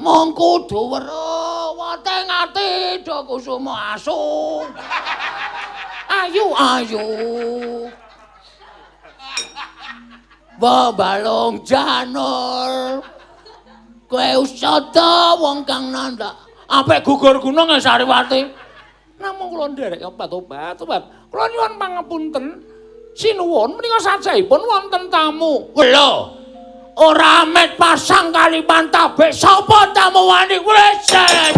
mung kudu weruh weteng ati do kusuma asu. Ayu. Balung janur. Kowe usada wong kang nanda. Apik gugur gunung Sariwati. Namung kula nderek obat-obat. Kula nyuwun pangapunten. Sinuwun menika sajaipun wonten tamu. Lho. Ora met pasang kalipan tabek sapa tamu wani wis jaya.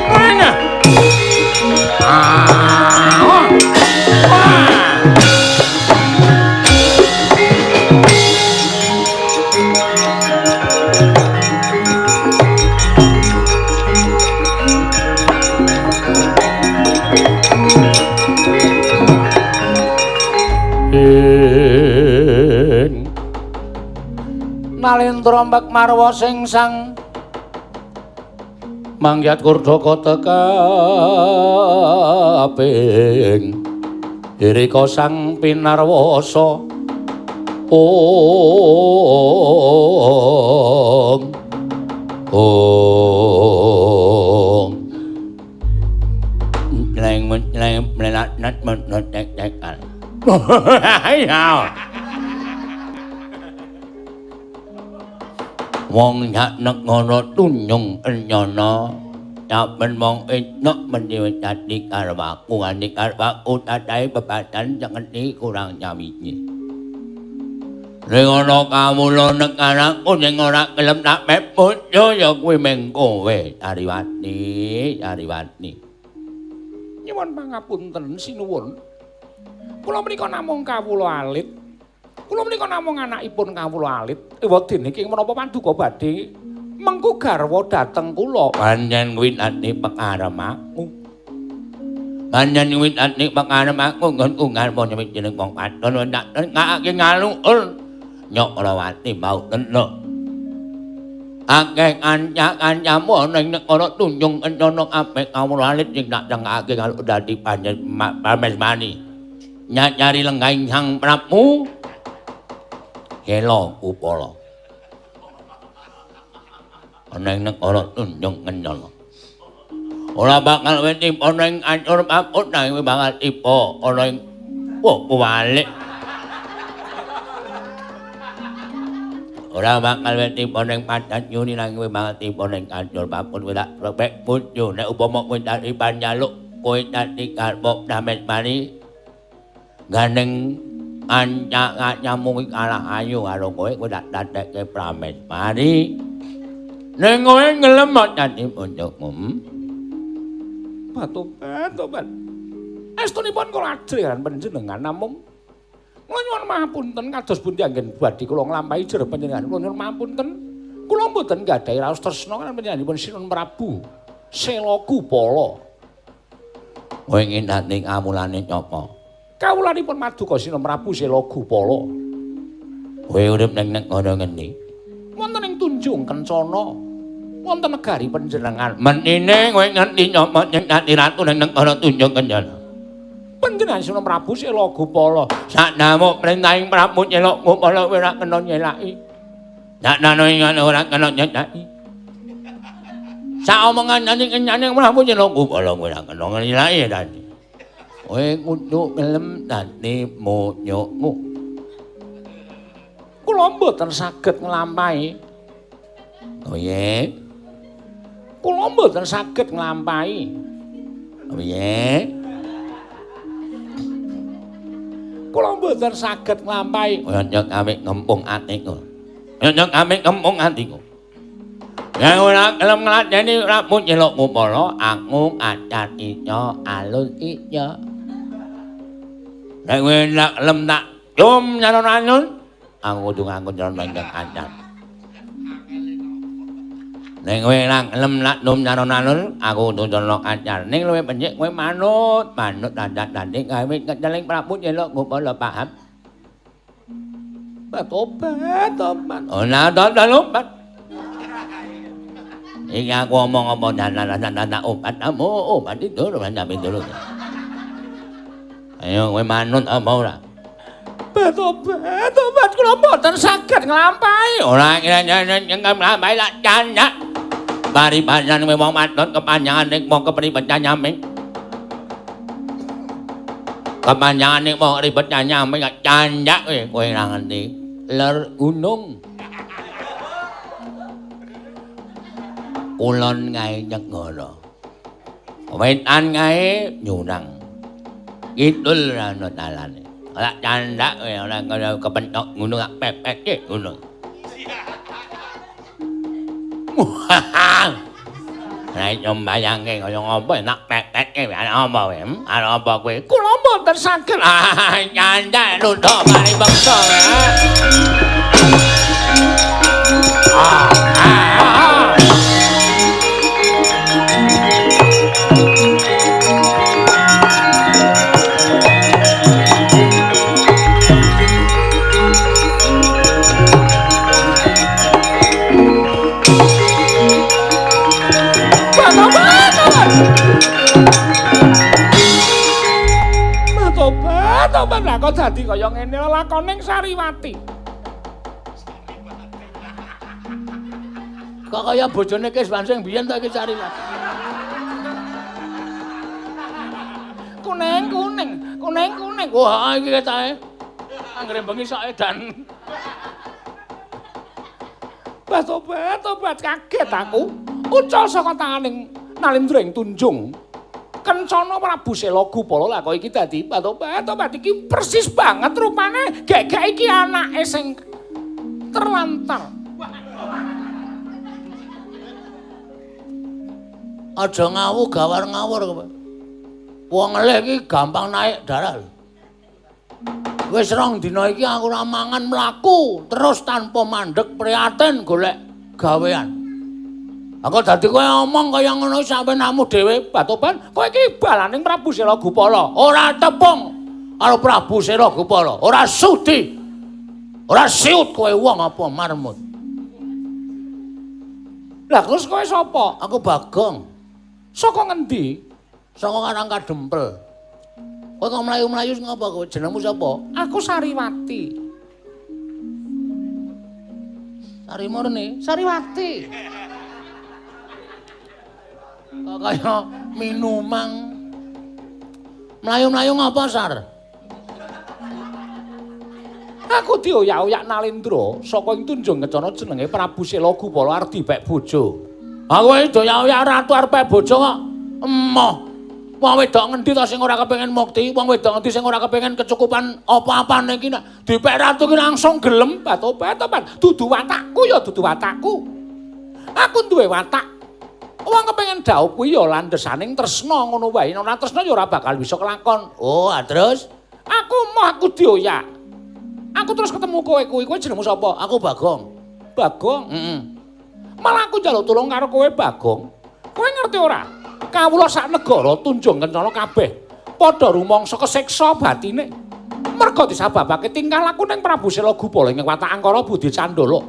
Mana? Nalendra mbak marwa sing sang manggyat kurdaka tekaping irika sang pinarwasa ong wong nyak nek ngono tunyung enyana saben mong enak mendewe dadi karwaku ngani karwaku tadahe bebatan jengeni kurang nyawiji ning ana kawula nek anakku sing ora gelem tak meput yo kuwi meng kowe Sariwati nyuwun pangapunten sinuwun kula menika namung kawula alit. Kula menika namung anakipun kawula alit. Ewadene iki menapa paduka badhe mengku garwa dhateng kula. Panjenengan kuwi ati pekaremaku. Panjenengan kuwi ati pekaremaku nggonku ngarep jeneng wong padon tak ngakake ngaluul. Nyok Rawati mau kena. Akeh kanca-kancamu ana ing negara tunjung kencana apik kawula alit sing tak cengake kalau dadi panjenengan pamesmani. Nyari lenggahing Sang Prabu. Kelo upala. Ana ing negara tunjung kencana. Ora bakal wetipa ning ancur paput nanging bakal tiba ana ing kuwalik. Ora bakal wetipa ning padat nyuni nanging bakal tiba ning ancur paput tak repek bojo nek upama kowe dadi panjaluk kowe dadi karep damet mari gandeng kanca-kancamu iki kalah ayu karo kowe tak dadekke prameswari. Ning kowe ngelem dadi bojoku. Tobat. Estunipun kula ajrengan panjenengan namung kula nyuwun mahapunten kados pundi anggen badhe kula nglampahi jer panjenengan. Kula nyuwun mahapunten. Kula mboten gadhahi raos tresna kan panjenenganipun Sinun Prabu Sela Kupala. Kowe ngendhani kamulane napa? Kawulanipun Maduka Sinun Prabu Sela Kupala. Kowe urip ning negara ngendi? Wonten ing Tunjung Kencana. Wonten negari panjenengan. Menine kowe ngerti nyapa ing dadi ratu ning negara Tunjung Kencana. Panjenengan Sinun Prabu Sela Kupala. Saknamo prentahing Prabu Sela Kupala kowe ora kena nyelaki. Saknano ing ora kena nyelaki. Saomongan nyanyi Prabu Sela Kupala kowe ora kena nyelaki tadi. Kowe kudu gelem dadi monyokmu. Kula mboten saged nglampahi. Piye? Kula mboten saged nglampahi. Piye? Kula mboten saged nglampahi. Nyok amik ngempung atiku. Nyok amik ngempung atiku. Yang ora gelem ngladeni Prabu Sela Kupala, aku acar ica alun ica. Nek kowe ndak gelem tak cum nyalon-alon, aku kudu nganggo nyalon ingkang acar. Nek kowe ora gelem nak nom nyalon-alon, aku kudu nyalon acar. Ning luwih becik kowe manut dandan-danding gawe keceling Prabu Sela Kupala paham? Obat. Ora obat. Iki aku omong apa dandan obat kamu obat itu lho sampe dulu. Ayo kowe manut apa ora? Tobat kula mboten saged nglampahi. Ora nglampahi lak canyak. Mari panjenengan wong matur kepanjangan ning mong kepripun nyaming. Kepanjangan ning mong ribet nyaming canyak kowe ora ngerti. Ler gunung. Kulon ngae nyegara. Wetan ngae nyunang. Kidul ana dalane. Lak candak ora kaya kepentok ngono gak pepet ngono. Nek nyombayangke kaya ngopo nak pepetke apa kowe? Arep apa kowe? Kula mboten saged. Candak nuthuk mari bangsa. Tobat lah kok dadi kaya ngene lakoning Sariwati. Kok kaya bojone Kiswansing biyen ta iki Sariwati. Kuning. Wah iki ketae. Anggere bengi sok edan. Tobat kaget aku. Ucul saka tanganing Nalindring Tunjung. Kencana Prabu Selagupala lah kok iki dadi tobat iki persis banget rupane gek iki anake sing terlantar. Aja ngawu gawar-ngawur kowe. Wong eleh iki gampang naik darah. Wis rong dina iki aku ora mangan mlaku terus tanpa mandeg prihatin golek gawean. Aku dadi kowe ngomong kaya ngono sampeyanmu dhewe Batoban, kowe iki balaning Prabu Selagupala. Ora tepung karo Prabu Selagupala, ora sudi. Ora siut kowe wong apa marmut. Lah terus kowe sapa? Aku Bagong. Saka ngendi? Saka Karangkadempel. Kowe kok mlayu-mlayu ngapa kowe? Jenengmu sapa? Aku Sariwati. Sari Murni, Sariwati. Kok kaya minumang. Mlayu-mlayu ngapa, Sar? Aku dioyak-oyak Nalindra saka ing Tunjung Kencana jenenge Prabu Selagupala arep dibek bojo. Aku iki dioyak-oyak ratu arep bojo kok. Emoh. Wong wedok ngendi to sing ora kepengin mukti? Wong wedok ngendi sing ora kepengin kecukupan apa-apane iki nek dipek ratu ki langsung gelem Batobat. Dudu watakku ya dudu watakku. Aku duwe watak. Wong kepengin dhaup kuwi ya landesaning tresna ngono wae. Nek ora tresna ya ora bakal bisa kelakon. Oh, terus aku dioyak. Aku terus ketemu kowe jenengmu sapa? Aku Bagong. Bagong? Heeh. Malah aku njaluk tulung karo kowe Bagong. Kowe ngerti ora? Kawula sak negara Tunjung Kencana kabeh padha rumangsa kesiksa batine. Merga disababake tingkah laku ning Prabu Selagupala ing watak Angkara Budi Candala.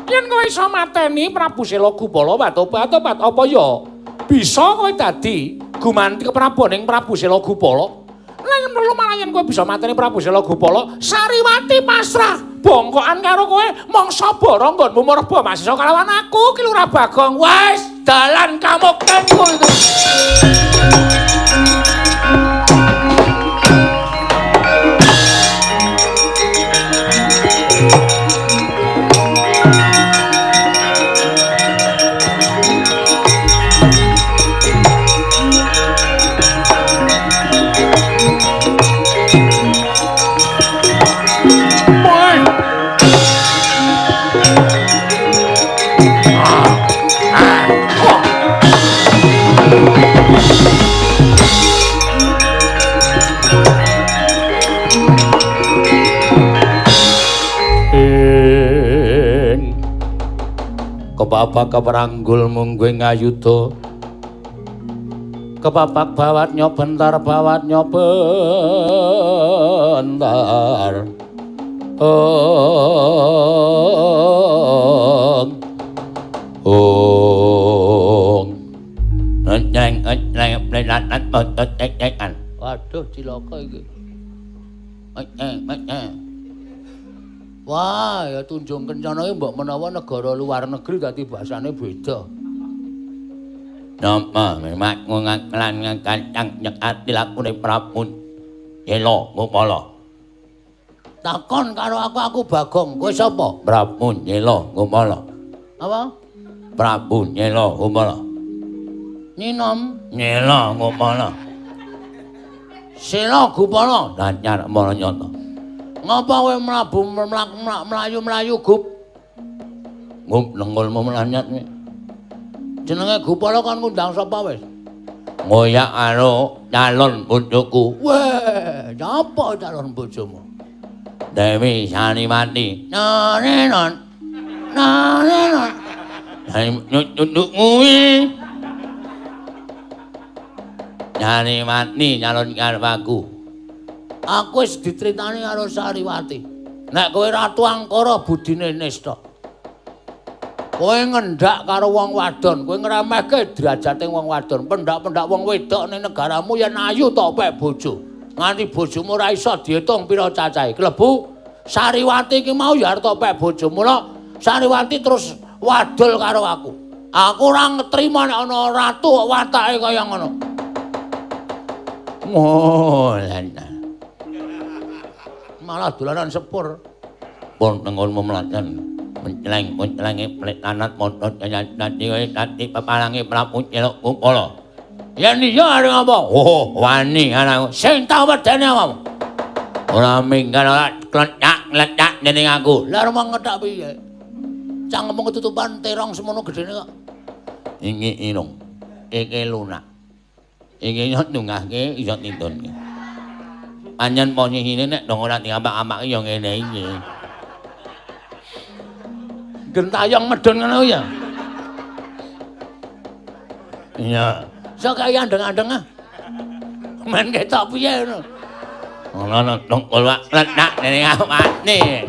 Yen kowe iso mateni Prabu Selagupala Batobat apa ya bisa kowe dadi gumanti keprabaning Prabu Selagupala. Lan perlu malah yen kowe bisa mateni Prabu Selagupala, Sariwati pasrah bongkokan karo kowe mangsa bara nggonmu merba masisa kalawan aku ki Lurah Bagong. Wis dalan kamuktenku iki. Kepapak keperanggul mungguing ngayuda kepapak bawat nyobentar waduh cilaka iki Wah, ya Tunjung Kencana iki mbok menawa negara luar negeri dadi bahasane beda. Napa memang ngangklan kacang nyekati lakune Prabu Yela Ngopala. Takon karo aku Bagong, kowe sapa? Prabu Yela Ngopala. Apa? Prabu Yela Ngopala. Ninom Yela Ngopala. Sela Gupala. Danyar Maranyata. Ngapa kowe mlayu-mlayu gup? Ngup nengolmu melanyat. Jenenge Gupala kan ngundang sapa wis? Ngoyak karo calon bojoku. Weh, nyapa calon bojomu? Dewi Sariwati. Nenon. Nyucuk kuwi. Sariwati calon karepku. Aku wis ditritani karo Sariwati. Nek kowe Ratu Angkara budine nista. Kowe ngendhak karo wong wadon, kowe ngremehke derajate wong wadon. Pendak-pendak wong wedok ning negaramu yen ayu tok pek bojo. Nganti bojomu ora iso diitung pira cacahe. Klebu Sariwati iki mau ya arep pek bojo. Mula Sariwati terus wadul karo aku. Aku ora ngetrima nek ana ratu watake kaya ngono. Molana. Malah dolanan sepur. Pun nengolmu melanyat. Menceleng pelit lanat montot nanti papalangi Prabu Yela Ngopala. Yen iya arep apa? Oh, wani anakku. Sing tau wedene apa? Ora minggal ora kletak dening aku. Lah rumah ngethak piye? Cangkemmu ketutupan terong semono gedene kok. Iki irung. Iki lunak. Iki yo ndungahke iso tintunke. Panjen posisine nek dong ora diapak-apake yo ngene iki. Gentayang medun ngono ya. Iya. Sok kaya andeng-andeng ah. Men ketok piye ngono. Ono dong kula letak dening awake.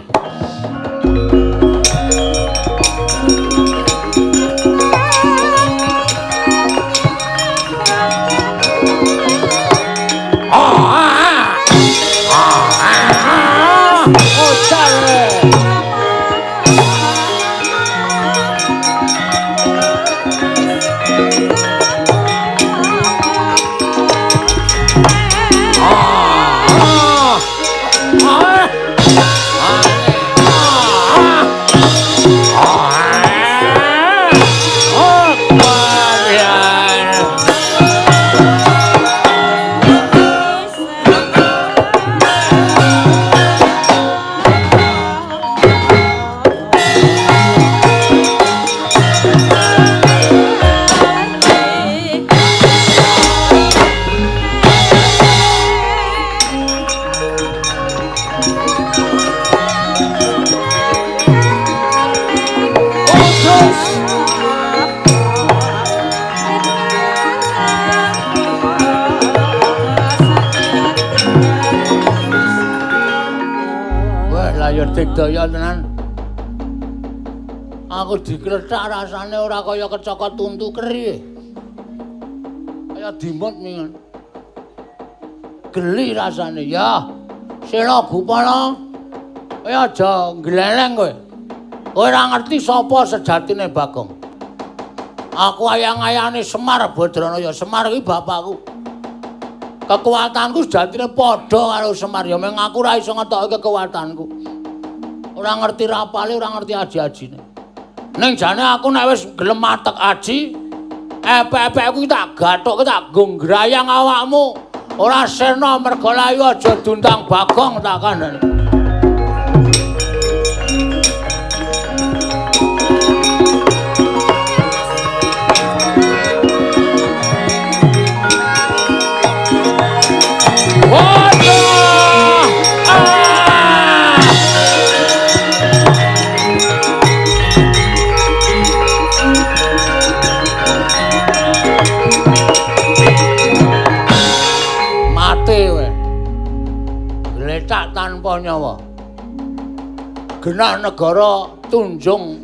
Digdaya tenan. Aku diklethak rasane ora kaya kecokot tuntu keri. Kaya dimut mingan. Geli rasane ya. Sela Gupala. Kowe aja gleleng kowe. Kowe ora ngerti sapa sejatine Bagong. Aku ayang-ayane Semar Badranaya. Semar iki bapakku. Kekuatanku sejatine padha karo Semar. Ya meng aku ora iso ngetokke kekuatanku. Ora ngerti rapale, ora ngerti aji-ajine. Ning jane aku nek wis gelem matek aji, epek-epekku tak gathukke tak gonggrayang awakmu. Ora sena merga layu aja dundang Bagong tak kandhani. Tanpa nyawa genah negara Tunjung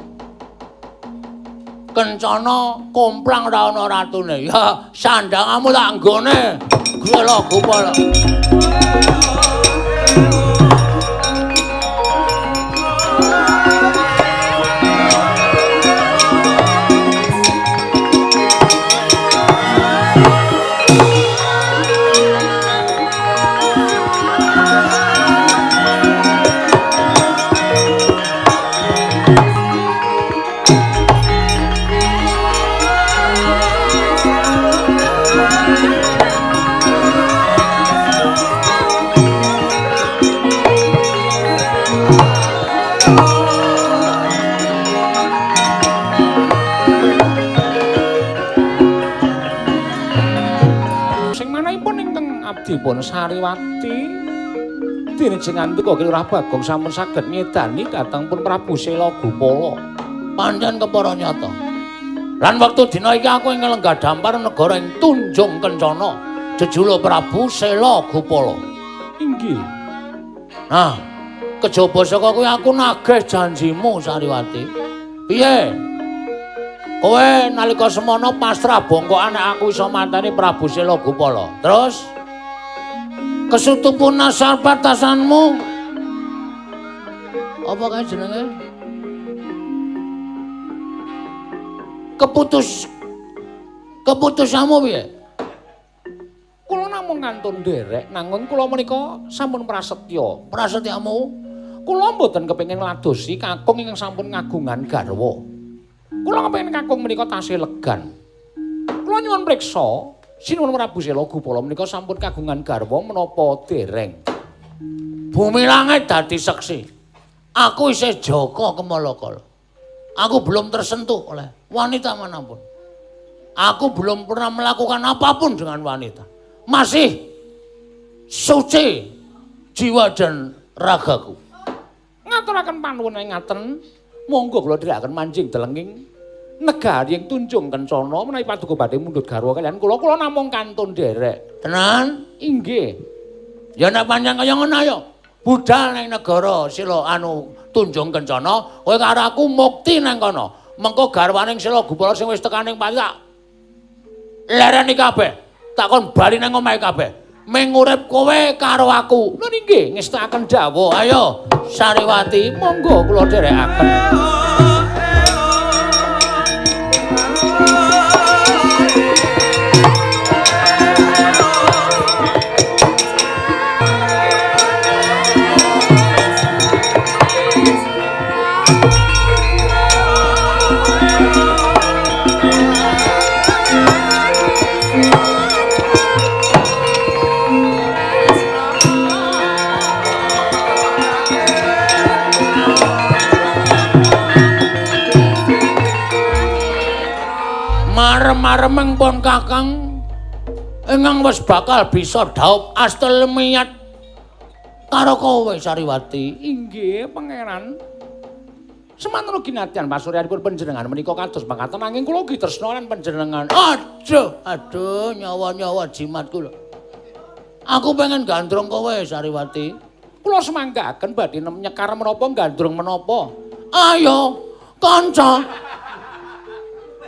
Kencana komplang ra ana ratune ya sandangamu tak nggone Sela Gupala. dipun Sariwati dene jenengan kok Lurah Bagong sampun saged nyedani dhateng pun Prabu Sela Gupala. Pancen kepara nyata. Lan wektu dina iki aku ing lenggah dampar negara ing Tunjung Kencana, jejuluk Prabu Sela Gupala. Inggih. Nah, kejaba saka kuwi aku nagih janjimu Sariwati. Piye? Kowe nalika semana pasrah bongkokan nek aku iso manteni Prabu Sela Gupala. Terus kesutupun asal batasanmu. Apa kae jenenge? Keputusanmu piye? Kula namung kantun nderek nanging kula menika sampun prasetya. Prasetyamu? Kula mboten kepengin ngladosi kakung ingkang sampun ngagungan garwa. Kula kepengin kakung menika tasih legan. Kula nyuwun priksa, sinuwun Prabu Sela Gupala menika sampun kagungan garwa menapa dereng. Bumi langit dadi seksi. Aku isih Jaka Kemalakala. Aku belum tersentuh oleh wanita manapun. Aku belum pernah melakukan apapun dengan wanita. Masih suci jiwa dan ragaku. Ngaturaken panuwun ngaten, monggo kula dherekaken manjing delenging negari ing Tunjung Kencana menawi paduka badhe mundhut garwa kaliyan kula namung kantun nderek. Tenan? Inggih. Ya nek pancen kaya ngono ayo. Budal ning negara Sila Tunjung Kencana, kowe karo aku mukti nang kono. Mengko garwaning Sela Gupala sing wis tekaning pati tak lereni kabeh. Takon bali nang omahe kabeh. Ming urip kowe karo aku. Lho nggih, ngestakaken dawuh. Ayo, Sariwati, Monggo kula dherekaken. Maremeng pun Kakang ingkang wis bakal bisa dhaup astelmiyat karo kowe Sariwati. Inggih, Pangeran. Semanten ugi nadyan pasuryanipun panjenengan menika kados mangkaten nanging kula ugi tresna lan panjenengan. Aduh, nyawa-nyawa jimatku lho. Aku pengen gandrung kowe Sariwati. Kula semanggaken badhe nyekar menapa gandrung menapa. Ayo, kanca.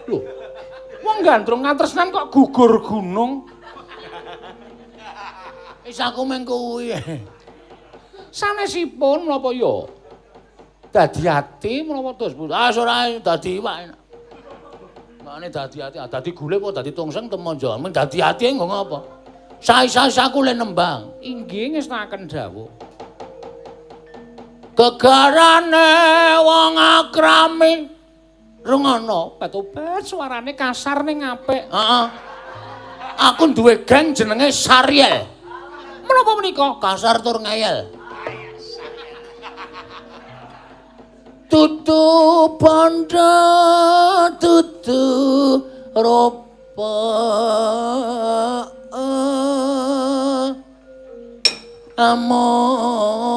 Lho, wong gandrung ngatresnan kok gugur gunung. Wis aku meng kuwi. Sanesipun menapa ya? Dadi ati menapa dos? Ora dadi iwak. Mane dadi ati, dadi gule apa dadi tungseng temonjo. Men dadi ati nggo ngapa? Sae-sae le nembang. Inggih ngestakaken dawuh. Gegarane wong akrami rungono. Batobat suarane kasar ning apik. Heeh. Aku duwe geng jenenge Sariel. Menapa menika? Kasar tur ngeyel. Tutu panda tutu rupa among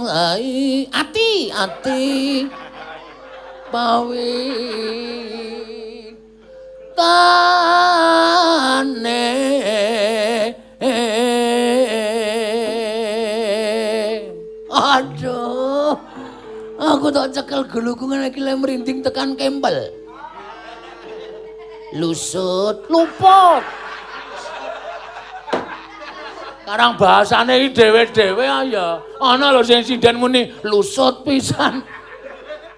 ai ati bawi tane aduh aku tak cekel gelukungan iki le merinding tekan kempel lusut luput karang bahasane iki dhewe-dhewe ya ana lho sing sinden muni lusut pisan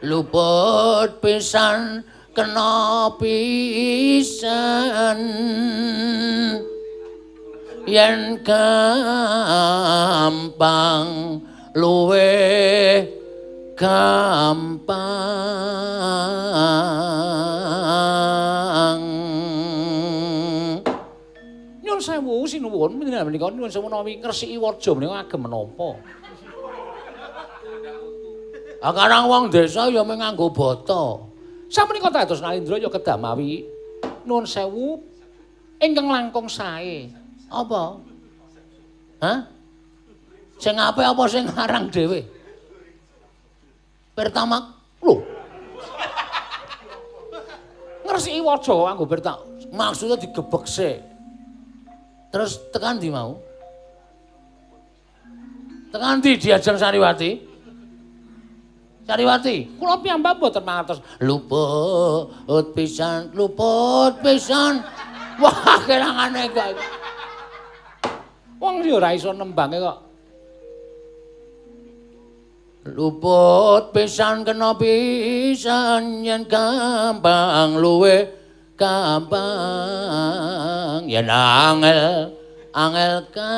luput pisan kena pisan yen gampang luwe gampang. Nyun sewu sinuwun menika nyun sewu menawi ngresiki waja menika agem menapa? Akarang wong desa ya mung nganggo bata. Sapunika dados Nalindra ya kedamawi nyun sewu ingkang langkung sae. Apa? Hah? Sing apik apa sing ngarang dhewe? Pertamax. Lho. Ngresiki waja kanggo Pertamax. Maksudnya digebek sik. Terus tekan ndi mau? Tekan ndi diajeng Sariwati? Sariwati, Kula piyambak mboten mangertos. luput pisan, luput pisan. Wah, kelangane kok. Wong ya ora iso nembange kok. Luput pisan kena pisan yen gampang luwe gampang yen angel ka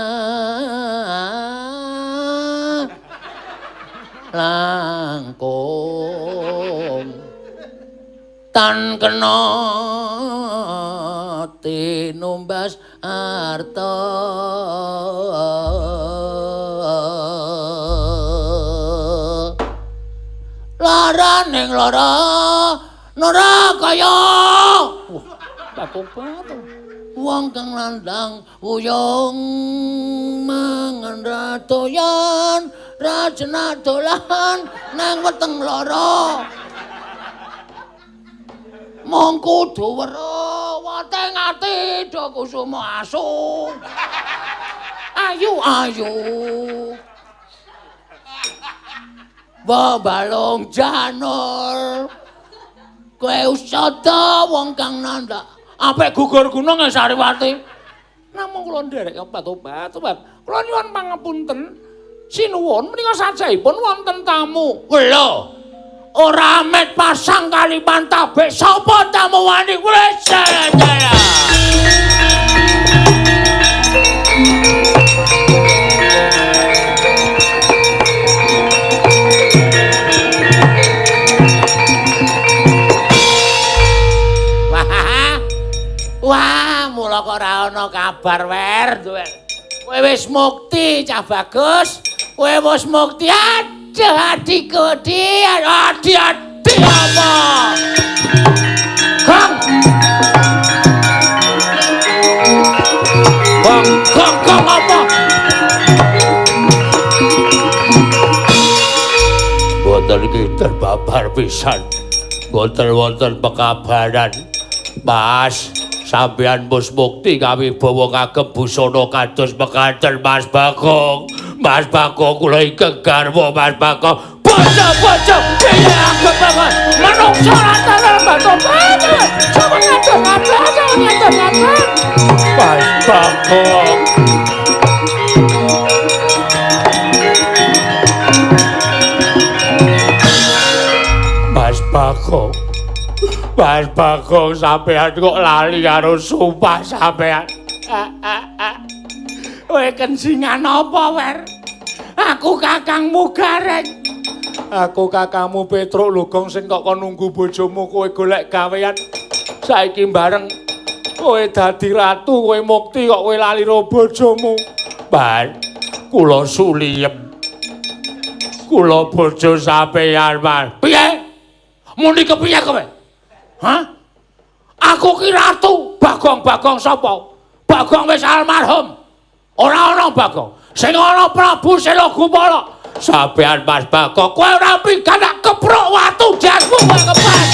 langkung tan kena tinumbas arta lara ning lara nora kaya Bakung batu. wong kang landang uyung mangan ratoyan rajena dolan nang weteng lara mong kudu weruh wateng ati do kusuma asu ayu balung janur kowe usada wong kang nandak apik gugur gunung ya Sariwati Namung kula nderek obat-obat. Kula nyuwun pangapunten. Sinuwun menika sajaipun wonten tamu. lho ora met pasang kaliman tabek sapa tamu wani wis jaya Wah, mula kok ora ana kabar wer duwe. Kowe wis mukti cah bagus. Kowe wis mukti aduh adikku adi apa? Gong. Gong apa? Boten kinten babar pisan. Boten wonten pekabaran. Mas sampeyan mus mukti kawibawa kagem busana kados mekaten Mas Bagong. Mas Bagong kula ingkang garwa Mas Bagong. Bocah-bocah piye agem banget. Manungsa lantaran batu-batu. Coba ngatur-ngatur Mas Bagong. Mas Bagong. Mas Bagong sampean kok lali karo sumpah sampean. Kowe kencingan apa, Wer? Aku kakangmu Gareng. Aku kakangmu Petruk Lugong sing kok nunggu bojomu kowe golek gawean. Saiki bareng kowe dadi ratu, kowe mukti kok kowe lali karo bojomu. Ban, kula suliyem. Kula bojo sampean, Mas. Piye? Muni kepiye kowe? Hah? Aku ki ratu, Bagong sapa? Bagong wis almarhum. Ora ana Bagong. Sing ana Prabu Selogumala. Sampeyan Mas Bagong, kowe ora pikan kepruk watu jasmu kowe kepas.